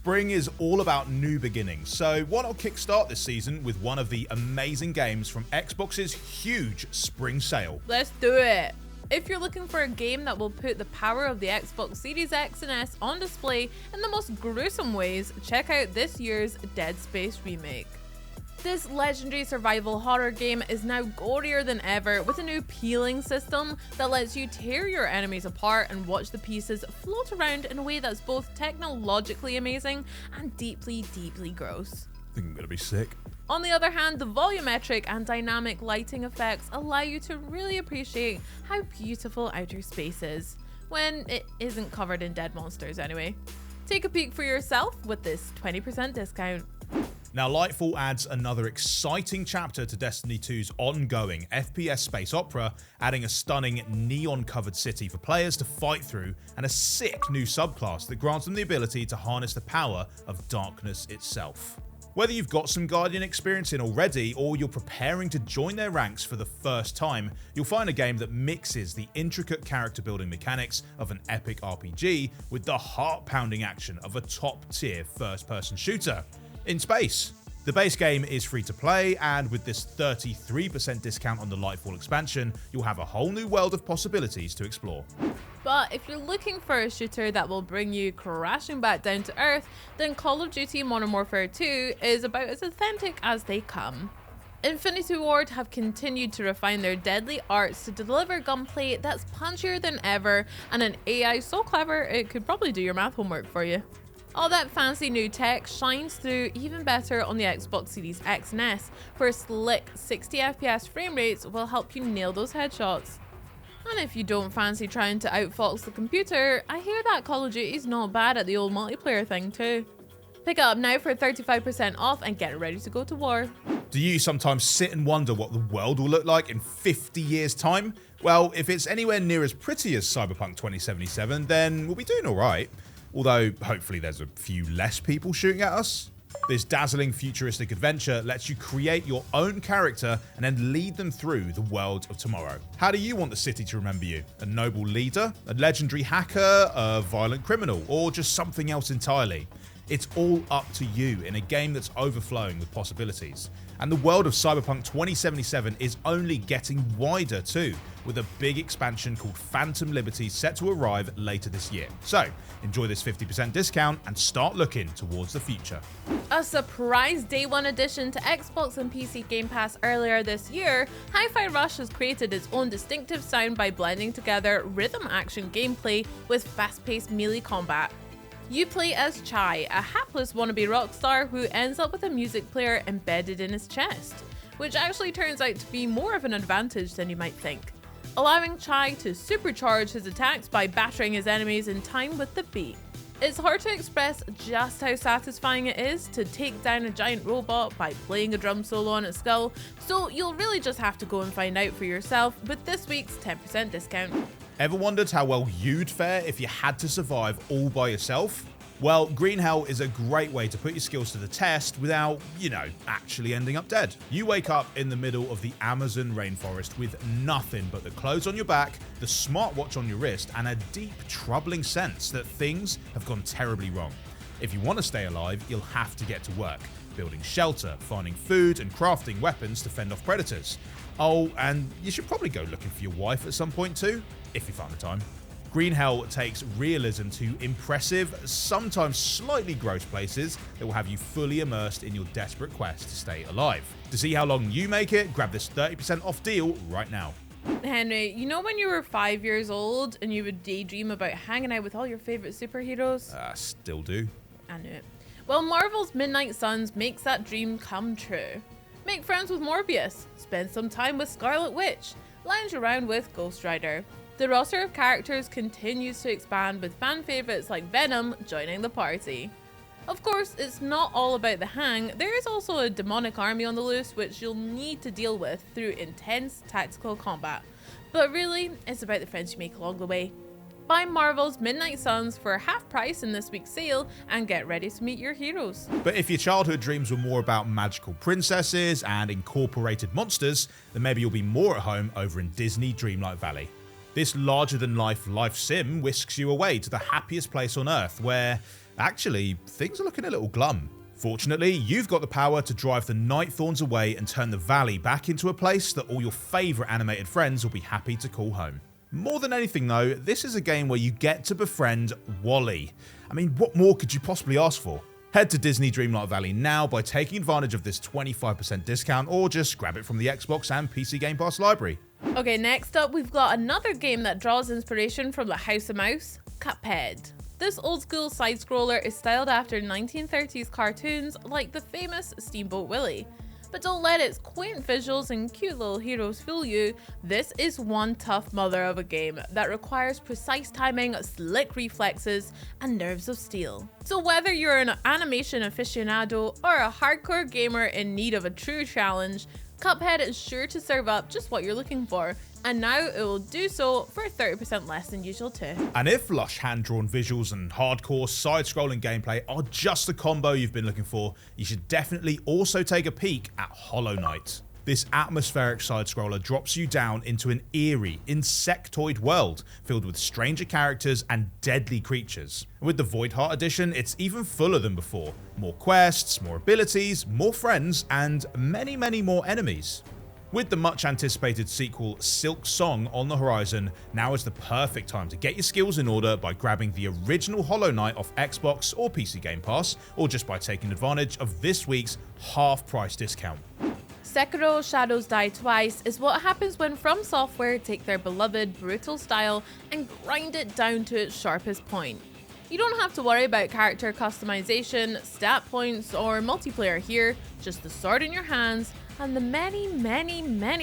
Spring is all about new beginnings, so why not kickstart this season with one of the amazing games from Xbox's huge spring sale? Let's do it! If you're looking for a game that will put the power of the Xbox Series X and S on display in the most gruesome ways, check out this year's Dead Space remake. This legendary survival horror game is now gorier than ever with a new peeling system that lets you tear your enemies apart and watch the pieces float around in a way that's both technologically amazing and deeply, deeply gross. I think I'm gonna be sick. On the other hand, the volumetric and dynamic lighting effects allow you to really appreciate how beautiful outer space is, when it isn't covered in dead monsters anyway. Take a peek for yourself with this 20% discount. Now, Lightfall adds another exciting chapter to Destiny 2's ongoing FPS space opera, adding a stunning neon-covered city for players to fight through and a sick new subclass that grants them the ability to harness the power of darkness itself. Whether you've got some Guardian experience in already or you're preparing to join their ranks for the first time, you'll find a game that mixes the intricate character building mechanics of an epic RPG with the heart-pounding action of a top-tier first-person shooter in space. The base game is free to play, and with this 33% discount on the Lightfall expansion, you'll have a whole new world of possibilities to explore. But if you're looking for a shooter that will bring you crashing back down to earth, then Call of Duty Modern Warfare 2 is about as authentic as they come. Infinity Ward have continued to refine their deadly arts to deliver gunplay that's punchier than ever and an AI so clever it could probably do your math homework for you. All that fancy new tech shines through even better on the Xbox Series X and S, where slick 60 FPS frame rates will help you nail those headshots. And if you don't fancy trying to outfox the computer, I hear that Call of Duty's not bad at the old multiplayer thing too. Pick it up now for 35% off and get ready to go to war. Do you sometimes sit and wonder what the world will look like in 50 years' time? Well, if it's anywhere near as pretty as Cyberpunk 2077, then we'll be doing alright. Although, hopefully there's a few less people shooting at us. This dazzling futuristic adventure lets you create your own character and then lead them through the world of tomorrow. How do you want the city to remember you? A noble leader? A legendary hacker? A violent criminal? Or just something else entirely? It's all up to you in a game that's overflowing with possibilities. And the world of Cyberpunk 2077 is only getting wider too, with a big expansion called Phantom Liberty set to arrive later this year. So, enjoy this 50% discount and start looking towards the future. A surprise day one addition to Xbox and PC Game Pass earlier this year, Hi-Fi Rush has created its own distinctive sound by blending together rhythm action gameplay with fast-paced melee combat. You play as Chai, a hapless wannabe rock star who ends up with a music player embedded in his chest, which actually turns out to be more of an advantage than you might think, allowing Chai to supercharge his attacks by battering his enemies in time with the beat. It's hard to express just how satisfying it is to take down a giant robot by playing a drum solo on its skull, so you'll really just have to go and find out for yourself with this week's 10% discount. Ever wondered how well you'd fare if you had to survive all by yourself? Well, Green Hell is a great way to put your skills to the test without, actually ending up dead. You wake up in the middle of the Amazon rainforest with nothing but the clothes on your back, the smartwatch on your wrist, and a deep, troubling sense that things have gone terribly wrong. If you want to stay alive, you'll have to get to work, building shelter, finding food, and crafting weapons to fend off predators. Oh, and you should probably go looking for your wife at some point too, if you find the time. Green Hell takes realism to impressive, sometimes slightly gross places that will have you fully immersed in your desperate quest to stay alive. To see how long you make it, grab this 30% off deal right now. Henry, you know when you were 5 years old and you would daydream about hanging out with all your favorite superheroes? Still do. I knew it. Well, Marvel's Midnight Suns makes that dream come true. Make friends with Morbius, spend some time with Scarlet Witch, lounge around with Ghost Rider. The roster of characters continues to expand with fan favourites like Venom joining the party. Of course, it's not all about the hang, there is also a demonic army on the loose which you'll need to deal with through intense tactical combat. But really, it's about the friends you make along the way. Buy Marvel's Midnight Suns for half price in this week's sale and get ready to meet your heroes. But if your childhood dreams were more about magical princesses and incorporated monsters, then maybe you'll be more at home over in Disney Dreamlight Valley. This larger-than-life life sim whisks you away to the happiest place on Earth where, Actually, things are looking a little glum. Fortunately, you've got the power to drive the night thorns away and turn the valley back into a place that all your favourite animated friends will be happy to call home. More than anything though, this is a game where you get to befriend Wally. I mean, what more could you possibly ask for? Head to Disney Dreamlight Valley now by taking advantage of this 25% discount, or just grab it from the Xbox and PC Game Pass library. Okay, next up we've got another game that draws inspiration from the House of Mouse, Cuphead. This old school side scroller is styled after 1930s cartoons like the famous Steamboat Willie. But don't let its quaint visuals and cute little heroes fool you. This is one tough mother of a game that requires precise timing, slick reflexes, and nerves of steel. So whether you're an animation aficionado or a hardcore gamer in need of a true challenge, Cuphead is sure to serve up just what you're looking for, and now it will do so for 30% less than usual too. And if lush hand-drawn visuals and hardcore side-scrolling gameplay are just the combo you've been looking for, you should definitely also take a peek at Hollow Knight. This atmospheric side-scroller drops you down into an eerie, insectoid world filled with stranger characters and deadly creatures. With the Voidheart edition, it's even fuller than before. More quests, more abilities, more friends, and many, many more enemies. With the much anticipated sequel Silk Song on the horizon, now is the perfect time to get your skills in order by grabbing the original Hollow Knight off Xbox or PC Game Pass, or just by taking advantage of this week's half-price discount. Sekiro Shadows Die Twice is what happens when From Software take their beloved brutal style and grind it down to its sharpest point. You don't have to worry about character customization, stat points, or multiplayer here, just the sword in your hands and the many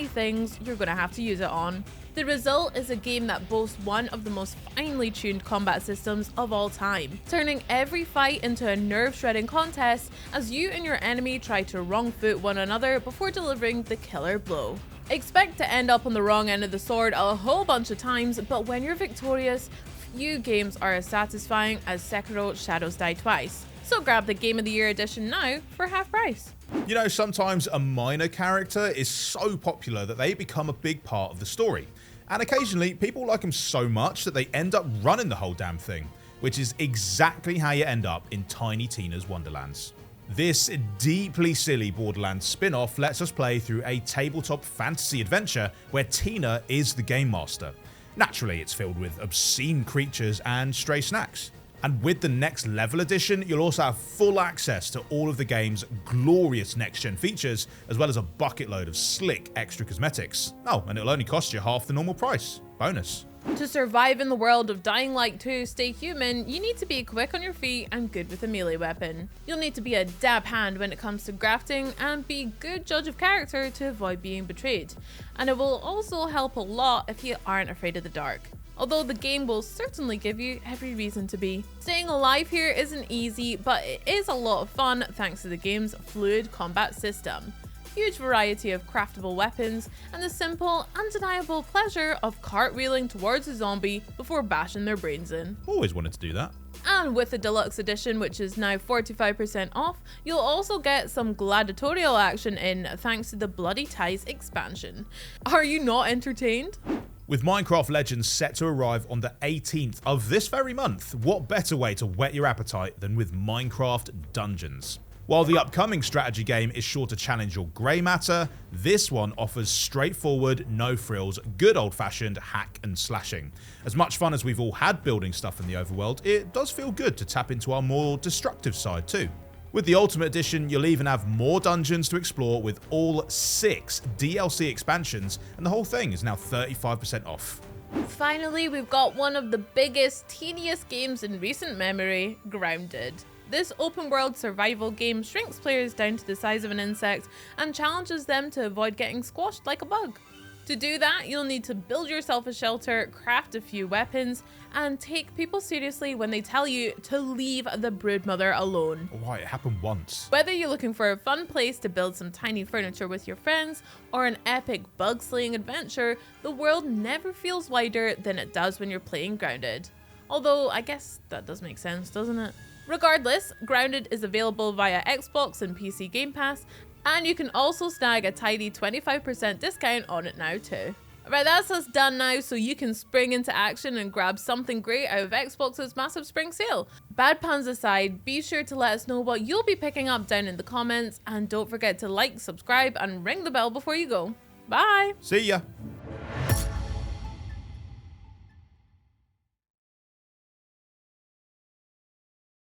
things you're going to have to use it on. The result is a game that boasts one of the most finely tuned combat systems of all time, turning every fight into a nerve-shredding contest as you and your enemy try to wrong foot one another before delivering the killer blow. Expect to end up on the wrong end of the sword a whole bunch of times, but when you're victorious, few games are as satisfying as Sekiro Shadows Die Twice. So grab the Game of the Year edition now for half price. You know, sometimes a minor character is so popular that they become a big part of the story. And occasionally, people like them so much that they end up running the whole damn thing, which is exactly how you end up in Tiny Tina's Wonderlands. This deeply silly Borderlands spin-off lets us play through a tabletop fantasy adventure where Tina is the game master. Naturally, it's filled with obscene creatures and stray snacks. And with the Next Level edition, you'll also have full access to all of the game's glorious next-gen features, as well as a bucket load of slick extra cosmetics. Oh, and it'll only cost you half the normal price. Bonus. To survive in the world of Dying Light 2 Stay Human, you need to be quick on your feet and good with a melee weapon. You'll need to be a dab hand when it comes to grafting and be a good judge of character to avoid being betrayed. And it will also help a lot if you aren't afraid of the dark, although the game will certainly give you every reason to be. Staying alive here isn't easy, but it is a lot of fun thanks to the game's fluid combat system, huge variety of craftable weapons, and the simple, undeniable pleasure of cartwheeling towards a zombie before bashing their brains in. Always wanted to do that. And with the Deluxe edition, which is now 45% off, you'll also get some gladiatorial action in thanks to the Bloody Ties expansion. Are you not entertained? With Minecraft Legends set to arrive on the 18th of this very month, what better way to whet your appetite than with Minecraft Dungeons? While the upcoming strategy game is sure to challenge your grey matter, this one offers straightforward, no frills, good old-fashioned hack and slashing. As much fun as we've all had building stuff in the overworld, it does feel good to tap into our more destructive side too. With the Ultimate Edition, you'll even have more dungeons to explore with all 6 DLC expansions, and the whole thing is now 35% off. Finally, we've got one of the biggest, teeniest games in recent memory, Grounded. This open-world survival game shrinks players down to the size of an insect and challenges them to avoid getting squashed like a bug. To do that, you'll need to build yourself a shelter, craft a few weapons, and take people seriously when they tell you to leave the broodmother alone. Right, it happened once. Whether you're looking for a fun place to build some tiny furniture with your friends, or an epic bug-slaying adventure, the world never feels wider than it does when you're playing Grounded. Although, I guess that does make sense, doesn't it? Regardless, Grounded is available via Xbox and PC Game Pass, and you can also snag a tidy 25% discount on it now too. Right, that's us done now, so you can spring into action and grab something great out of Xbox's massive spring sale. Bad puns aside, be sure to let us know what you'll be picking up down in the comments, and don't forget to like, subscribe, and ring the bell before you go. Bye! See ya!